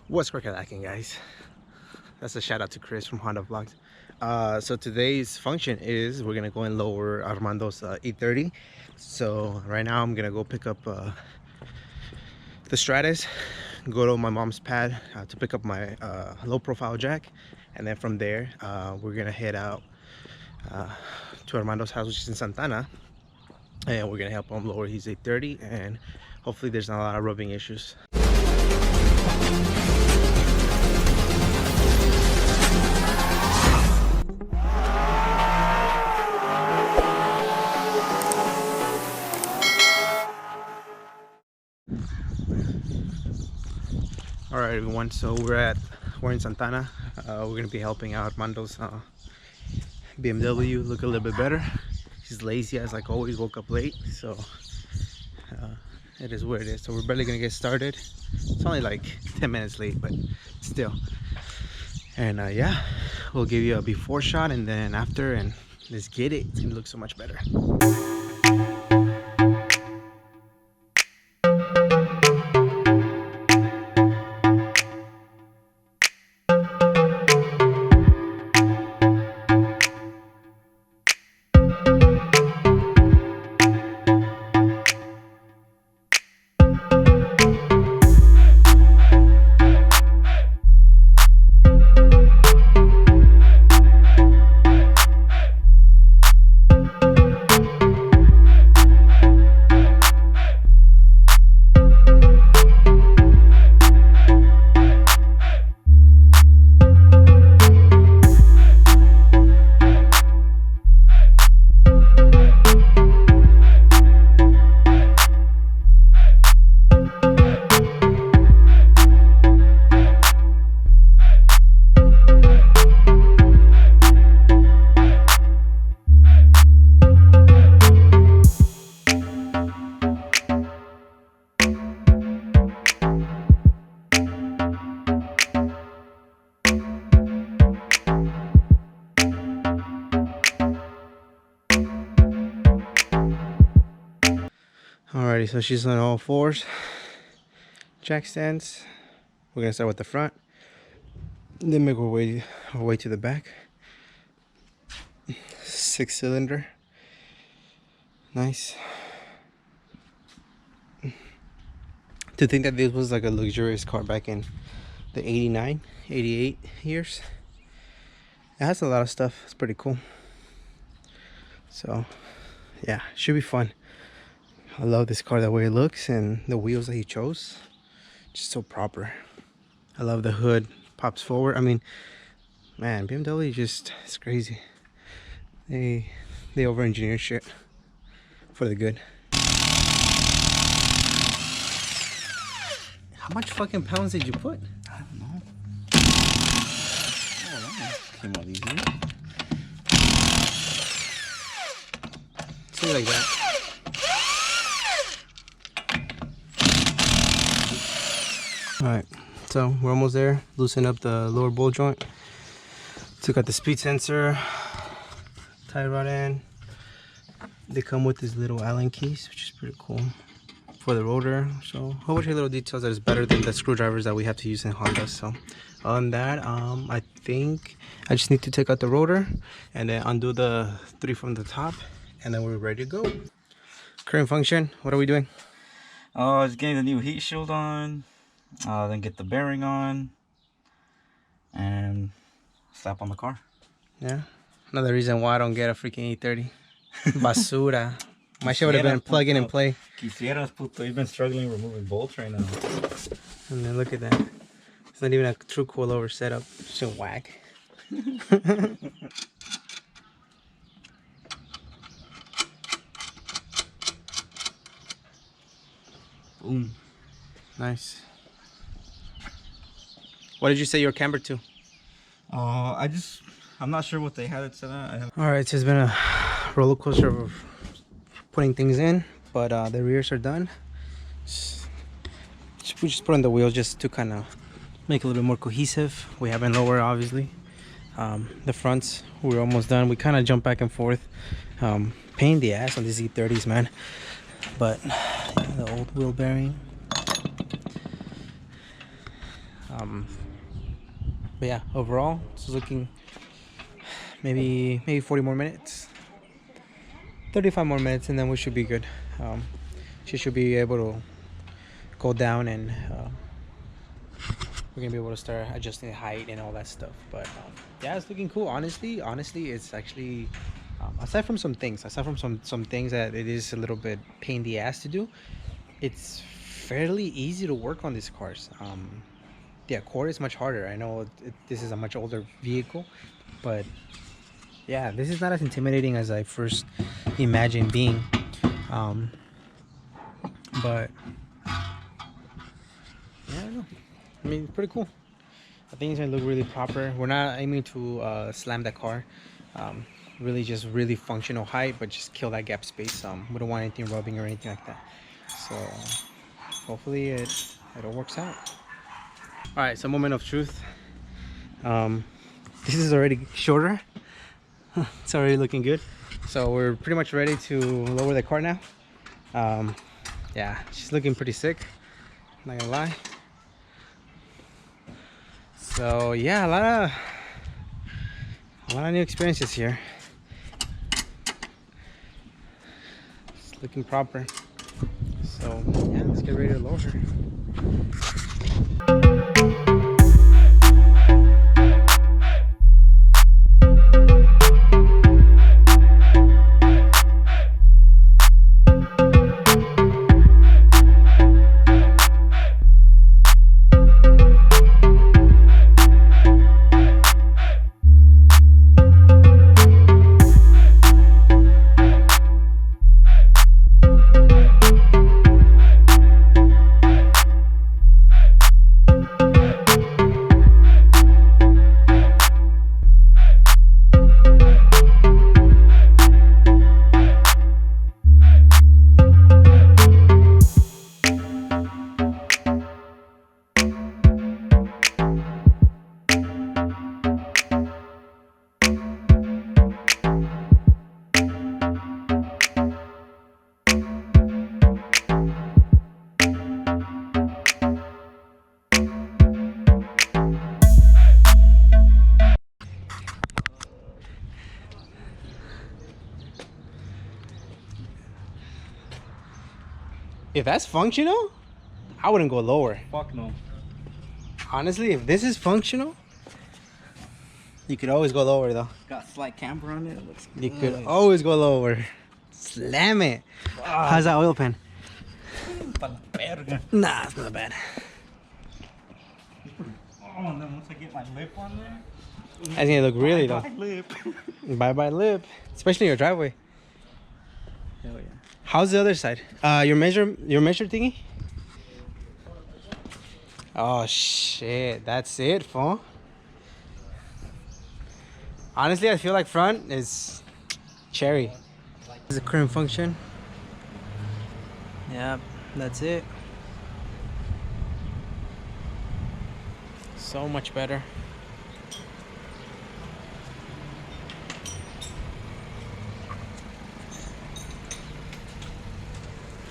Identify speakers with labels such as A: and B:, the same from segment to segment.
A: What's cracking, guys? That's a shout out to Chris from Honda Vlogs. So today's function is we're gonna go and lower Armando's E30. So right now I'm gonna go pick up the Stratus, go to my mom's pad to pick up my low profile jack, and then from there we're gonna head out to Armando's house, which is in Santana, and we're gonna help him lower his E30, and hopefully there's not a lot of rubbing issues. All right, everyone, so we're in Santana. We're gonna be helping out Armando's BMW look a little bit better. He's lazy as like always, woke up late, so it is what it is. So we're barely gonna get started. It's only like 10 minutes late, but still. And yeah, we'll give you a before shot and then after, and let's get it. It's gonna look so much better. Alrighty, so she's on all fours. Jack stands. We're gonna start with the front, then make our way to the back. 6-cylinder, nice. To think that this was like a luxurious car back in the 89, 88 years. It has a lot of stuff. It's pretty cool. So yeah, should be fun. I love this car, the way it looks, and the wheels that he chose, just so proper. I love the hood, pops forward. I mean, man, BMW just, it's crazy. They over-engineer shit for the good. How much fucking pounds did you put?
B: I don't know. Oh, that came out easy.
A: Something like that. Alright, so we're almost there. Loosen up the lower bolt joint. Took out the speed sensor, tie rod in. They come with these little Allen keys, which is pretty cool for the rotor. So a whole bunch of little details that is better than the screwdrivers that we have to use in Honda. So on that, I think I just need to take out the rotor and then undo the 3 from the top, and then we're ready to go. Current function, what are we doing?
B: Just getting the new heat shield on. Then get the bearing on and slap on the car.
A: Yeah, another reason why I don't get a freaking E30. Basura. My shit would have been plug in and play.
B: Quisieras, puto. You've been struggling removing bolts right now.
A: And then look at that. It's not even a true coilover setup. It's just whack. Boom. Nice. What did you say you were cambered to?
B: I'm not sure what they had it set at.
A: Alright, so it's been a roller coaster of putting things in, but the rears are done. We just put on the wheels just to kind of make it a little bit more cohesive. We haven't lowered, obviously. The fronts, we're almost done. We kind of jump back and forth. Pain in the ass on these E30s, man. But yeah, the old wheel bearing. But yeah, overall, it's looking maybe 40 more minutes, 35 more minutes, and then we should be good. She should be able to go down, and we're gonna be able to start adjusting the height and all that stuff. But yeah, it's looking cool. Honestly, it's actually aside from some things that it is a little bit pain in the ass to do, it's fairly easy to work on these cars. The Accord is much harder. I know this is a much older vehicle, but yeah, this is not as intimidating as I first imagined being. But yeah, I don't know. I mean, pretty cool. I think it's gonna look really proper. We're not aiming to slam the car. Really just really functional height, but just kill that gap space. We don't want anything rubbing or anything like that. So hopefully it all works out. All right, so moment of truth. This is already shorter. It's already looking good. So we're pretty much ready to lower the car now. Yeah, she's looking pretty sick, not gonna lie. So yeah, a lot of new experiences here. It's looking proper. So yeah, let's get ready to lower her. If that's functional, I wouldn't go lower.
B: Fuck no.
A: Honestly, if this is functional, you could always go lower though.
B: Got slight camber on it. Looks
A: You
B: good.
A: could always go lower. Slam it. How's that oil pan? Nah, it's not bad.
B: Oh, and then once I get my lip on there.
A: That's gonna look really though.
B: Lip.
A: Bye lip. Especially your driveway.
B: Hell yeah.
A: How's the other side? Your measure thingy? Oh shit, that's it, fool. Honestly, I feel like front is cherry. This is the current function. Yep, that's it. So much better.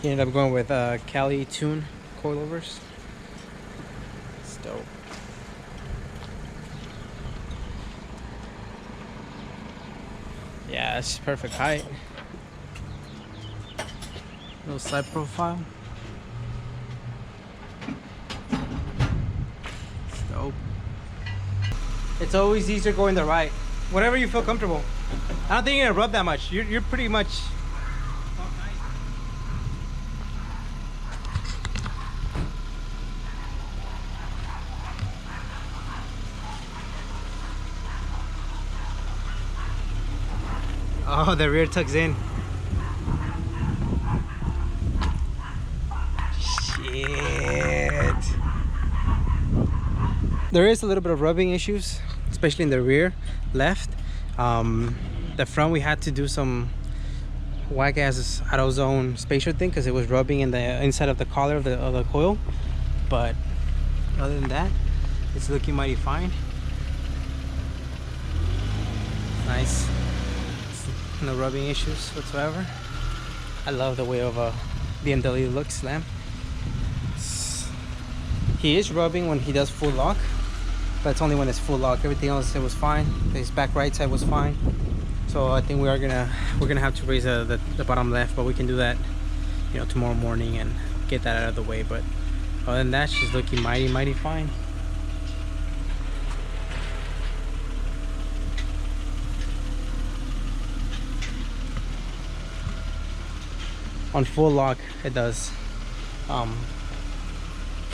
A: He ended up going with Cali Tune coilovers. It's dope. Yeah, it's perfect height. Little side profile. It's dope. It's always easier going the right. Whatever you feel comfortable. I don't think you're gonna rub that much. You're pretty much. Oh, the rear tucks in. Shit. There is a little bit of rubbing issues, especially in the rear left. The front we had to do some whack ass out of zone spacer thing because it was rubbing in the inside of the collar of the coil. But other than that, it's looking mighty fine. Nice. No rubbing issues whatsoever. I love the way of a BMW looks, Slam. It's He is rubbing when he does full lock, but it's only when it's full lock. Everything else, it was fine. His back right side was fine. So I think we're gonna have to raise the bottom left, but we can do that, you know, tomorrow morning and get that out of the way. But other than that, she's looking mighty fine. On full lock, it does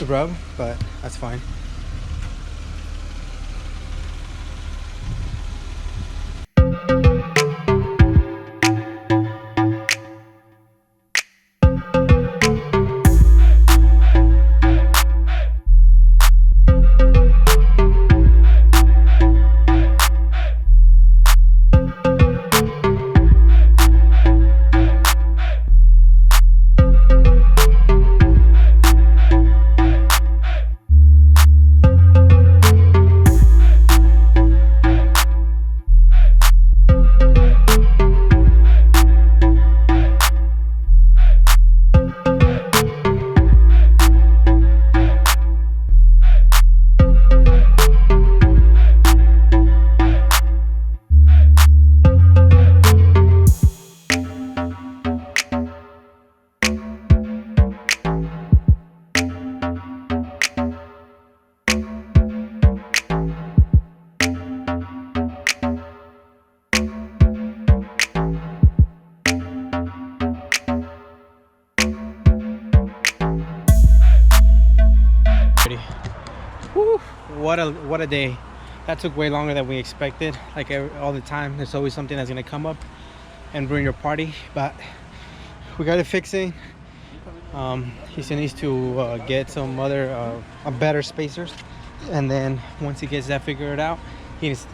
A: rub, but that's fine. Woo, what a day. That took way longer than we expected. Like all the time, there's always something that's gonna come up and ruin your party, but we got it fixing. He still needs to get some other better spacers, and then once he gets that figured out, he's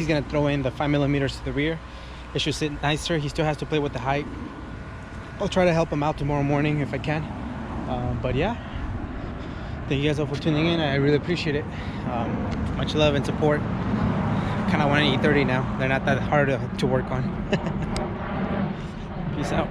A: gonna throw in the 5mm to the rear. It should sit nicer. He still has to play with the height. I'll try to help him out tomorrow morning if I can. But yeah, thank you guys all for tuning in. I really appreciate it. Much love and support. Kind of want an E30 now. They're not that hard to work on. Peace out.